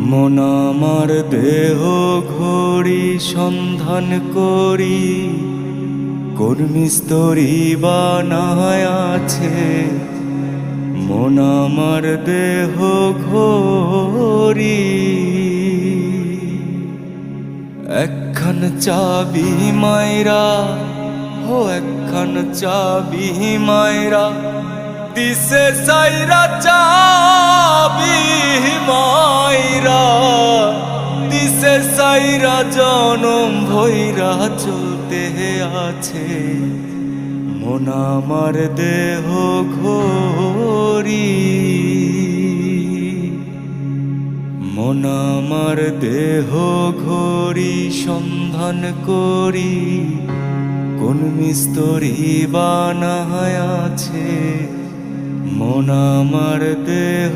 মন আমার দেহ ঘড়ি সন্ধান করি, কোন মিস্তরি বানায় আছে। মন আমার দেহ ঘড়ি, একখান চাবি মাইরা, হো একখান চাবি মাইরা দিছে সাইরা, চাবি মাইরা দিছে সাইরা, জনম ভৈরা চলতে আছে। মন আমার দেহ ঘড়ি, মন আমার দেহ ঘড়ি সন্ধান করি, কোন মিস্তরি বানায় আছে। মন আমার দেহ